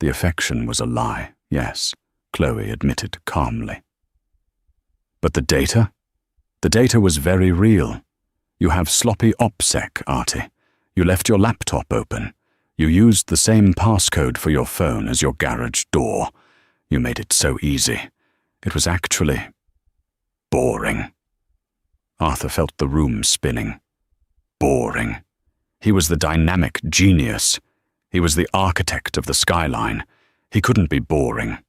"The affection was a lie, yes," Chloe admitted calmly. "But the data? The data was very real. You have sloppy OPSEC, Artie. You left your laptop open. You used the same passcode for your phone as your garage door. You made it so easy. It was actually boring." Arthur felt the room spinning. Boring. He was the dynamic genius. He was the architect of the skyline. He couldn't be boring.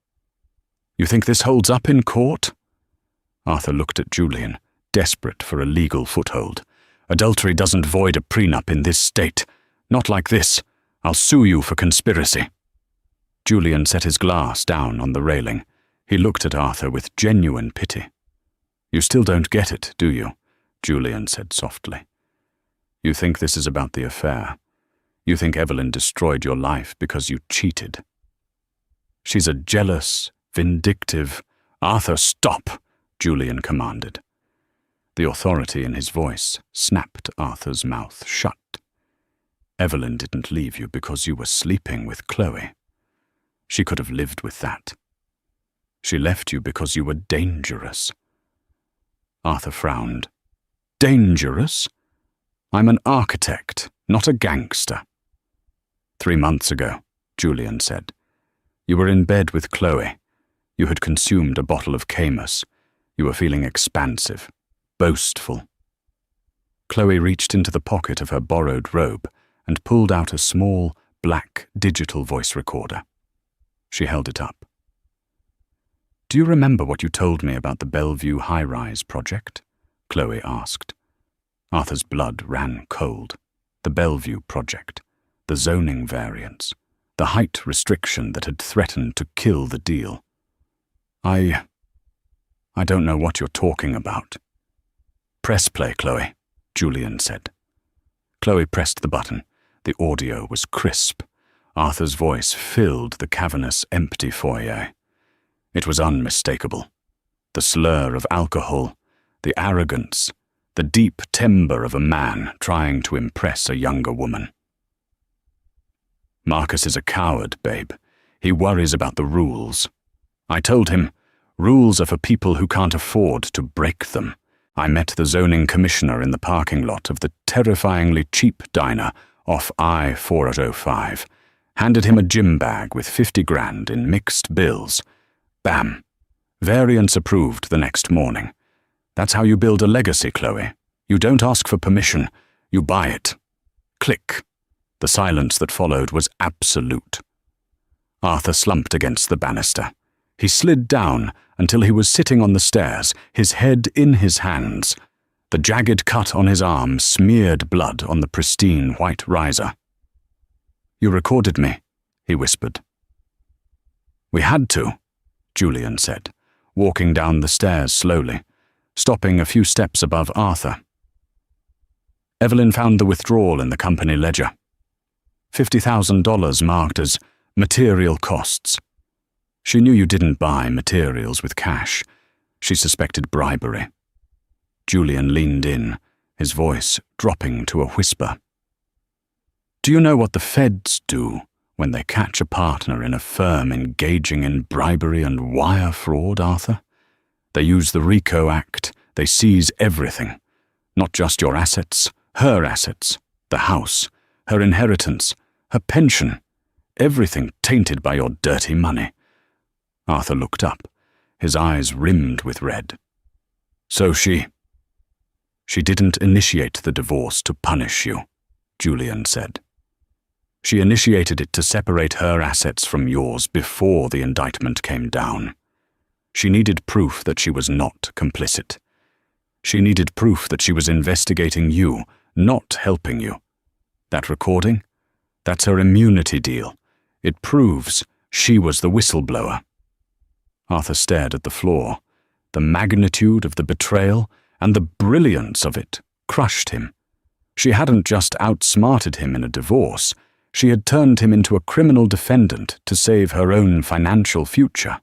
"You think this holds up in court?" Arthur looked at Julian, desperate for a legal foothold. "Adultery doesn't void a prenup in this state. Not like this. I'll sue you for conspiracy." Julian set his glass down on the railing. He looked at Arthur with genuine pity. "You still don't get it, do you?" Julian said softly. "You think this is about the affair. You think Evelyn destroyed your life because you cheated. She's a jealous, vindictive—" "Arthur, stop!" Julian commanded. The authority in his voice snapped Arthur's mouth shut. "Evelyn didn't leave you because you were sleeping with Chloe. She could have lived with that. She left you because you were dangerous." Arthur frowned. "Dangerous? I'm an architect, not a gangster." 3 months ago, Julian said. "You were in bed with Chloe. You had consumed a bottle of Camus. You were feeling expansive, boastful." Chloe reached into the pocket of her borrowed robe and pulled out a small, black digital voice recorder. She held it up. "Do you remember what you told me about the Bellevue high-rise project?" Chloe asked. Arthur's blood ran cold. The Bellevue project, the zoning variance, the height restriction that had threatened to kill the deal. I don't know what you're talking about." "Press play, Chloe," Julian said. Chloe pressed the button. The audio was crisp. Arthur's voice filled the cavernous, empty foyer. It was unmistakable. The slur of alcohol, the arrogance, the deep timbre of a man trying to impress a younger woman. "Marcus is a coward, babe. He worries about the rules. I told him, rules are for people who can't afford to break them. I met the zoning commissioner in the parking lot of the terrifyingly cheap diner off I-405, handed him a gym bag with 50 grand in mixed bills. Bam. Variance approved the next morning. That's how you build a legacy, Chloe. You don't ask for permission, you buy it. Click. The silence that followed was absolute. Arthur slumped against the banister. He slid down until he was sitting on the stairs, his head in his hands. The jagged cut on his arm smeared blood on the pristine white riser. "You recorded me," he whispered. "We had to," Julian said, walking down the stairs slowly, stopping a few steps above Arthur. Evelyn found the withdrawal in the company ledger. $50,000 marked as material costs. She knew you didn't buy materials with cash. She suspected bribery. Julian leaned in, his voice dropping to a whisper. "Do you know what the feds do when they catch a partner in a firm engaging in bribery and wire fraud, Arthur? They use the RICO Act. They seize everything. Not just your assets, her assets, the house, her inheritance, her pension, everything tainted by your dirty money." Arthur looked up, his eyes rimmed with red. "So she didn't initiate the divorce to punish you," Julian said. "She initiated it to separate her assets from yours before the indictment came down. She needed proof that she was not complicit. She needed proof that she was investigating you, not helping you. That recording? That's her immunity deal. It proves she was the whistleblower." Arthur stared at the floor. The magnitude of the betrayal and the brilliance of it crushed him. She hadn't just outsmarted him in a divorce. She had turned him into a criminal defendant to save her own financial future.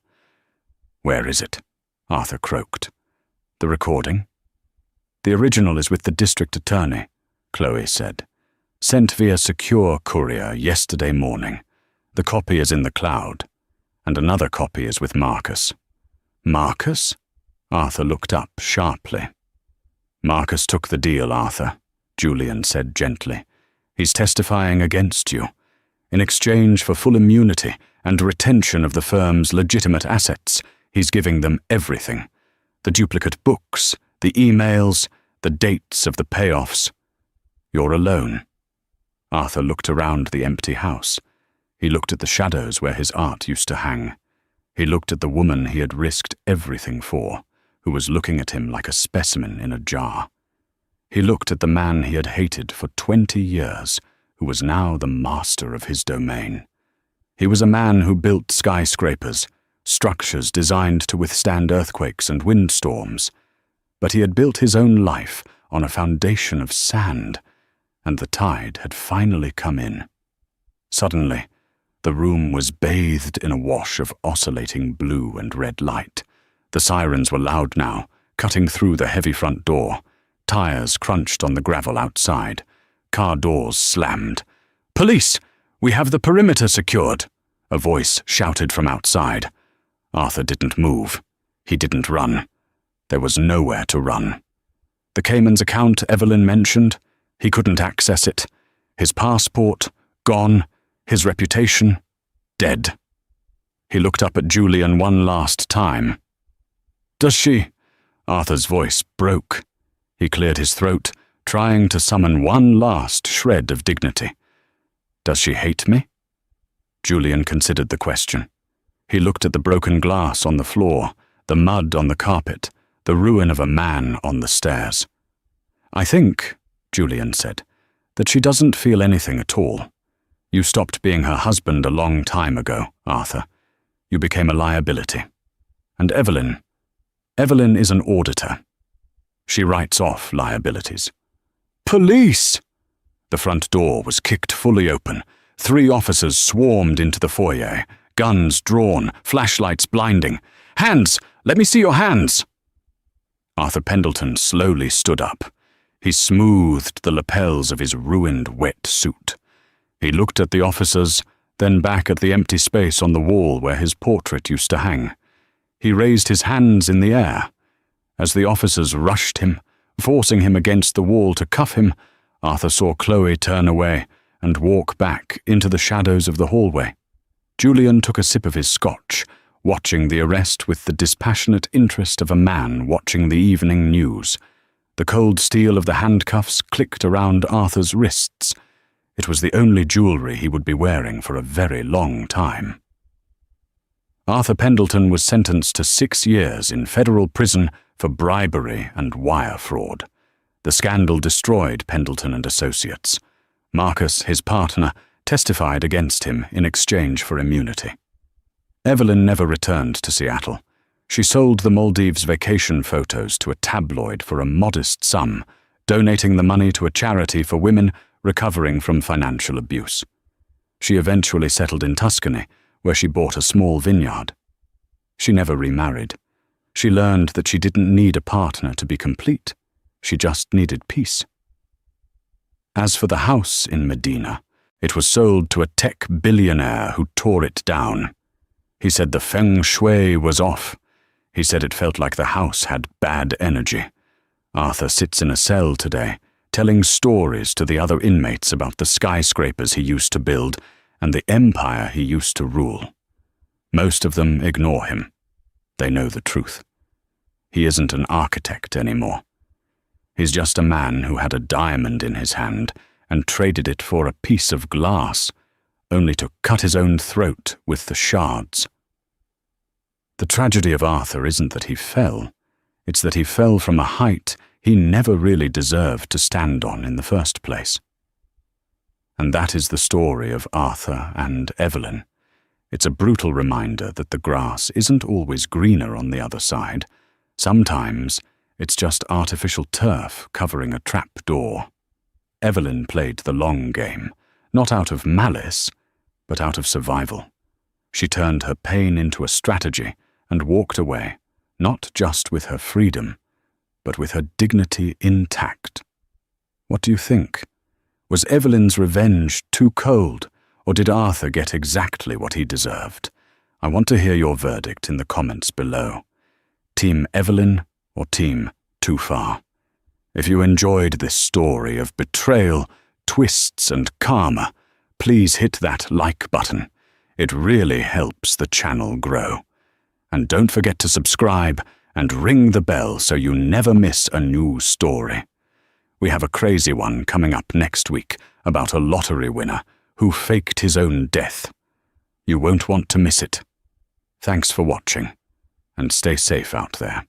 "Where is it?" Arthur croaked. "The recording?" "The original is with the district attorney," Chloe said. "Sent via secure courier yesterday morning. The copy is in the cloud. And another copy is with Marcus." "Marcus?" Arthur looked up sharply. "Marcus took the deal, Arthur," Julian said gently. "He's testifying against you. In exchange for full immunity and retention of the firm's legitimate assets, he's giving them everything. The duplicate books, the emails, the dates of the payoffs. You're alone." Arthur looked around the empty house. He looked at the shadows where his art used to hang. He looked at the woman he had risked everything for, who was looking at him like a specimen in a jar. He looked at the man he had hated for 20 years, who was now the master of his domain. He was a man who built skyscrapers, structures designed to withstand earthquakes and windstorms. But he had built his own life on a foundation of sand, and the tide had finally come in. Suddenly, the room was bathed in a wash of oscillating blue and red light. The sirens were loud now, cutting through the heavy front door. Tires crunched on the gravel outside. Car doors slammed. "Police! We have the perimeter secured!" a voice shouted from outside. Arthur didn't move. He didn't run. There was nowhere to run. The Cayman's account Evelyn mentioned, he couldn't access it. His passport, gone. His reputation, dead. He looked up at Julian one last time. "Does she?" Arthur's voice broke. He cleared his throat, trying to summon one last shred of dignity. "Does she hate me?" Julian considered the question. He looked at the broken glass on the floor, the mud on the carpet, the ruin of a man on the stairs. "I think," Julian said, "that she doesn't feel anything at all. You stopped being her husband a long time ago, Arthur. You became a liability. And Evelyn is an auditor. She writes off liabilities." "Police!" The front door was kicked fully open. 3 officers swarmed into the foyer, guns drawn, flashlights blinding. "Hands! Let me see your hands!" Arthur Pendleton slowly stood up. He smoothed the lapels of his ruined, wet suit. He looked at the officers, then back at the empty space on the wall where his portrait used to hang. He raised his hands in the air. As the officers rushed him, forcing him against the wall to cuff him, Arthur saw Chloe turn away and walk back into the shadows of the hallway. Julian took a sip of his scotch, watching the arrest with the dispassionate interest of a man watching the evening news. The cold steel of the handcuffs clicked around Arthur's wrists. It was the only jewelry he would be wearing for a very long time. Arthur Pendleton was sentenced to 6 years in federal prison for bribery and wire fraud. The scandal destroyed Pendleton and Associates. Marcus, his partner, testified against him in exchange for immunity. Evelyn never returned to Seattle. She sold the Maldives vacation photos to a tabloid for a modest sum, donating the money to a charity for women recovering from financial abuse. She eventually settled in Tuscany, where she bought a small vineyard. She never remarried. She learned that she didn't need a partner to be complete. She just needed peace. As for the house in Medina, it was sold to a tech billionaire who tore it down. He said the feng shui was off. He said it felt like the house had bad energy. Arthur sits in a cell today, telling stories to the other inmates about the skyscrapers he used to build and the empire he used to rule. Most of them ignore him. They know the truth. He isn't an architect anymore. He's just a man who had a diamond in his hand and traded it for a piece of glass, only to cut his own throat with the shards. The tragedy of Arthur isn't that he fell. It's that he fell from a height he never really deserved to stand on in the first place. And that is the story of Arthur and Evelyn. It's a brutal reminder that the grass isn't always greener on the other side. Sometimes it's just artificial turf covering a trap door. Evelyn played the long game, not out of malice, but out of survival. She turned her pain into a strategy and walked away, not just with her freedom, but with her dignity intact. What do you think? Was Evelyn's revenge too cold, or did Arthur get exactly what he deserved? I want to hear your verdict in the comments below. Team Evelyn or Team Too Far? If you enjoyed this story of betrayal, twists, and karma, please hit that like button. It really helps the channel grow. And don't forget to subscribe and ring the bell so you never miss a new story. We have a crazy one coming up next week about a lottery winner who faked his own death. You won't want to miss it. Thanks for watching, and stay safe out there.